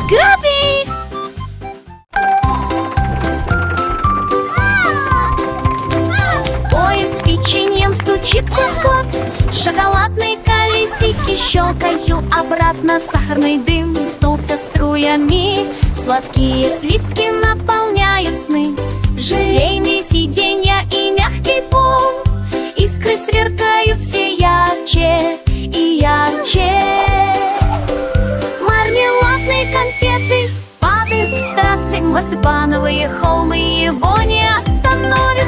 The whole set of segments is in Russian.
Scooby! Поезд с печеньем стучит клац-клац, шоколадные колесики щелкаю обратно. Сахарный дым снулся струями, сладкие свистки наполняют сны. Желейные сиденья и мягкий пол, искры сверкают все ярче и ярче. Мармеладные конфеты падают с трассы, марципановые холмы его не остановят.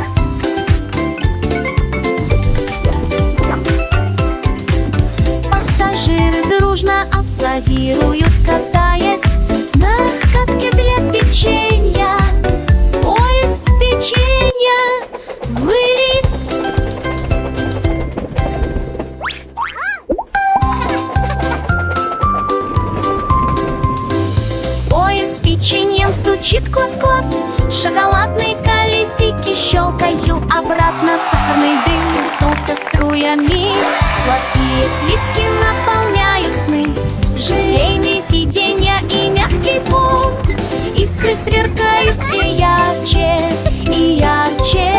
Пассажиры дружно аплодируют, катаясь на катке для печенья. Поезд с печенья вылет. Поезд с печеньем стучит клац-клац, шоколадные колесики щелкаю обратно. Сахарный дым снулся струями, сладкие свистки наполняют сны. Желейные сиденья и мягкий пол, искры сверкают все ярче и ярче.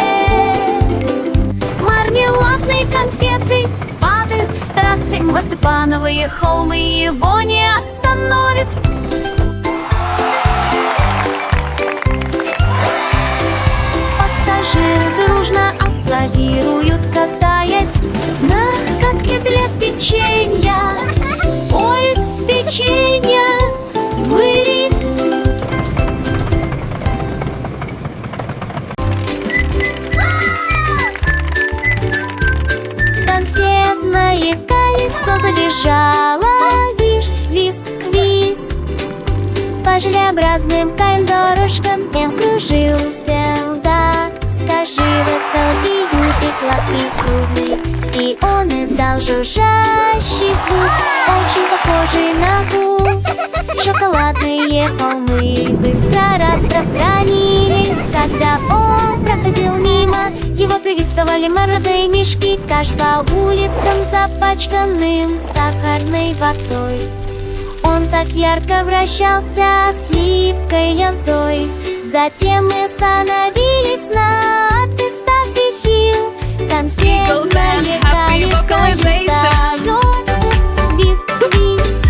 Мармеладные конфеты падают с трассы, марципановые холмы его не остановят. Пассажиры дружно аплодируют, катаясь на катке для печенья. Поезд с печенья вылет. Конфетное колесо забежало, виш, виск, квиз. По желеобразным коридорушкам М кружился вдаль. Скажи, в это змею пекла и круглый, и он издал жужжащий звук, очень похожий на гул. Шоколадные холмы быстро распространились, когда он проходил мимо. Его приветствовали молодые мишки, каш по улицам, запачканным сахарной водой. Он так ярко вращался сливкой янтой. Затем мы остановились на Таффи Хилл. Конфетное колесо издает визг-визг.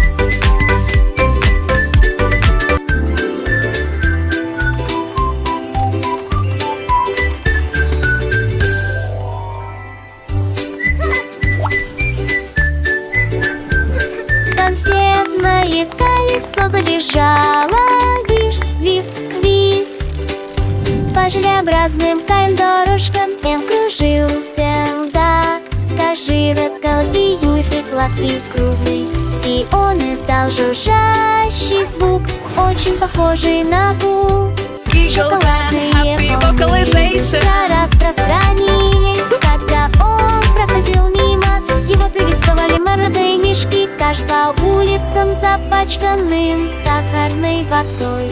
Конфетное колесо забежало, виш, виск, квиз. По желеобразным коридорушкам М кружился вдаль. Скажи, редко змею пекла и круглый, и он издал жужжащий звук, очень похожий на гул. Шоколадные волны быстро распространились, когда он проходил мимо. Его приветствовали молодые мишки, каш по улицам, запачканным сахарной водой.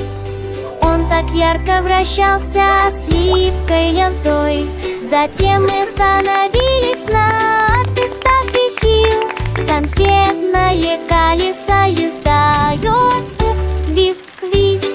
Он так ярко вращался сливкой янтой. Затем мы остановились на Таффи Хилл. Конфетное колесо издает звук визг-визг.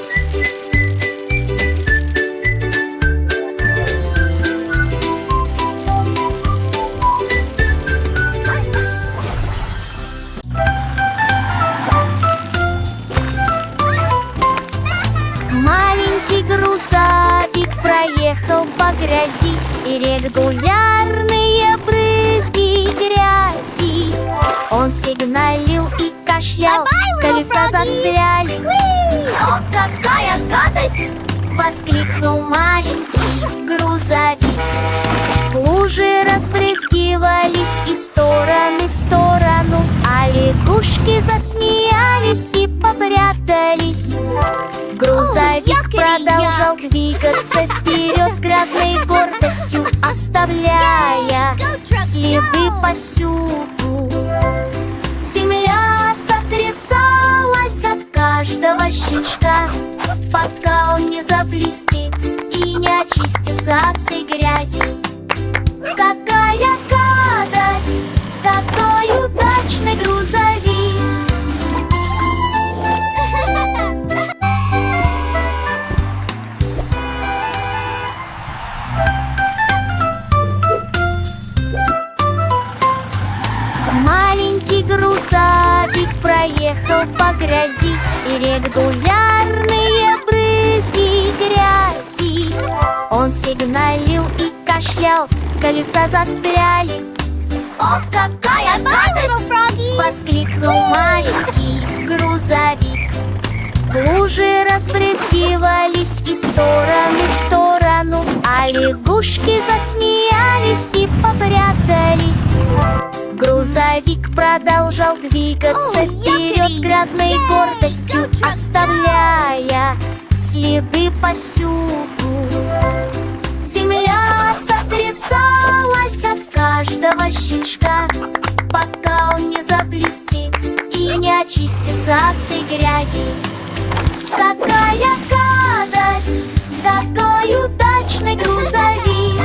Маленький грузовик проехал по грязи, и регулярные брызги грязи. Он сигналил и кашлял, колеса застряли. «О, какая гадость!» — воскликнул маленький грузовик. Лужи разбрызгивались из стороны в сторону, а лягушки засмеялись и попрятались. Грузовик продолжал двигаться вперед с грязной гордостью, оставляя следы повсюду. Земля сотрясалась от каждого щелчка, пока он не заблестит и не очистится от всей грязи. Какая гадость! Какой удачный грузовик! поехал по грязи, и регулярные брызги грязи. Он сигналил и кашлял, колеса застряли. О, какая гадость! Воскликнул маленький грузовик. Лужи разбрызгивались из стороны в сторону, а лягушки засмеялись и попрятались. Грузовик продолжал двигаться вперед с грязной гордостью, оставляя следы повсюду. Земля сотрясалась от каждого щелчка, пока он не заблестит и не очистится от всей грязи. Какая гадость! Какой удачный грузовик!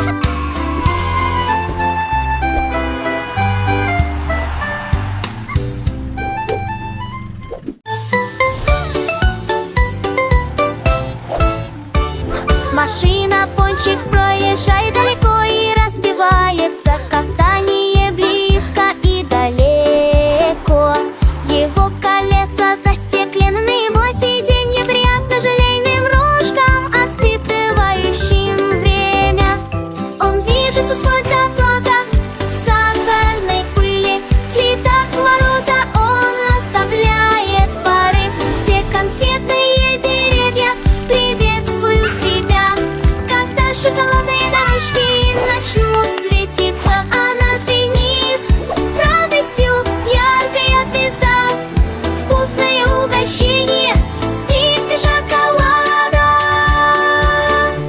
Машина Пончик проезжает далеко и разбивается. Катание близко и далеко. Его колеса застеклены, на его сиденье приятно желейным рожкам, отсчитывающим время. Он движется сквозь облака сахарной пыли. В следах мороза он оставляет порыв. Все конфетные деревья приветствуют тебя. Когда шоколадные дорожки начнут светиться, она звенит радостью, яркая звезда. Вкусное угощение, скидка шоколада.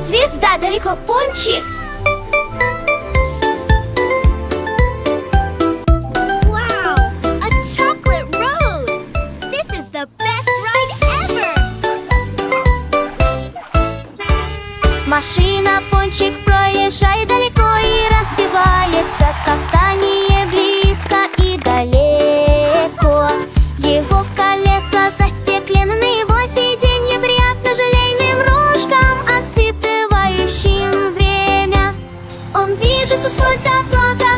Звезда далеко, Пончик. Wow, a chocolate road! This is the best ride ever! Машина Пончик проезжает далеко и разбивается. Катание близко и далеко. Его колеса застеклены, на его сиденье приятно желейным рожкам, отсчитывающим время. Он движется сквозь облака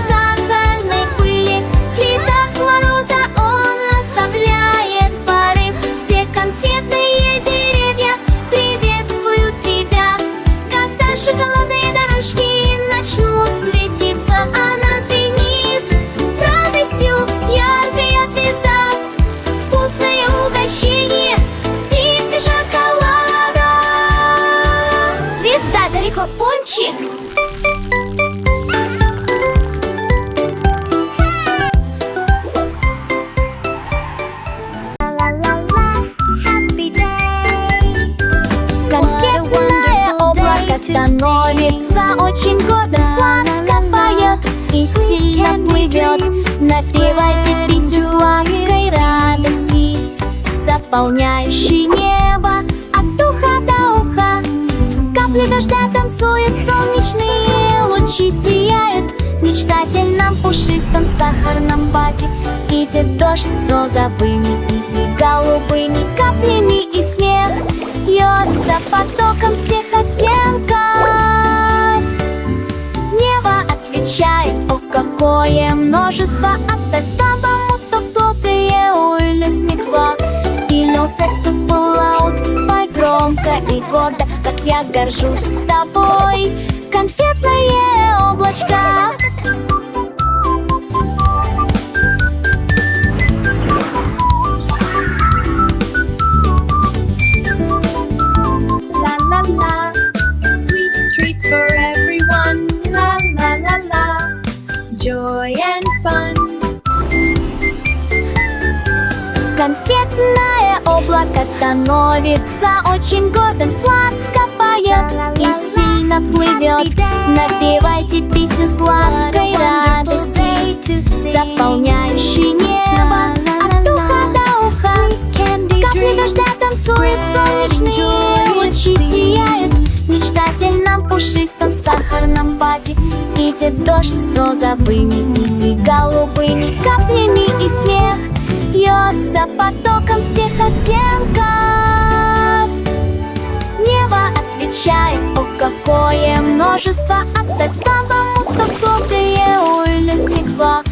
сахарной пыли. В следах мороза он оставляет порыв. Все конфетные деревья приветствуют тебя. Когда шоколадные дорожки начнут светиться, она звенит радостью, яркая звезда. Вкусное угощение, скидка шоколада. Звезда далеко, Пончик. Happy day! Конфетное облако становится очень годным, сладко поет и сильно плывет. Напевайте песню сладкой радости, заполняющей небо от уха до уха. Капли дождя танцуют, солнечные лучи сияют. В мечтательном пушистом сахарном вате идет дождь с розовыми и голубыми каплями, и смех льется потоком всех оттенков. Небо отвечает: о, какое множество! Оставам утоплотые улесниква. И носят тут плавают, пой громко и гордо, как я горжусь с тобой, конфетное облачко. La-la-la, sweet treats for everyone. La-la-la-la, joy and fun. Конфетное облако становится очень гордым, сладко поет и сильно плывет. Напевайте песню сладкой радости, заполняющей небо от уха до уха. Капли дождя танцуют, солнечные лучи сияют. В мечтательном пушистом сахарном вате идет дождь с розовыми и голубыми каплями, и смех льется потоком всех оттенков. Небо отвечает: о, какое множество! От доставам утоплотые улесниква.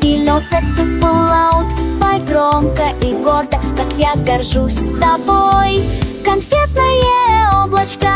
И Снился ты Fallout, пой громко и гордо, как я горжусь тобой. Конфетное облачко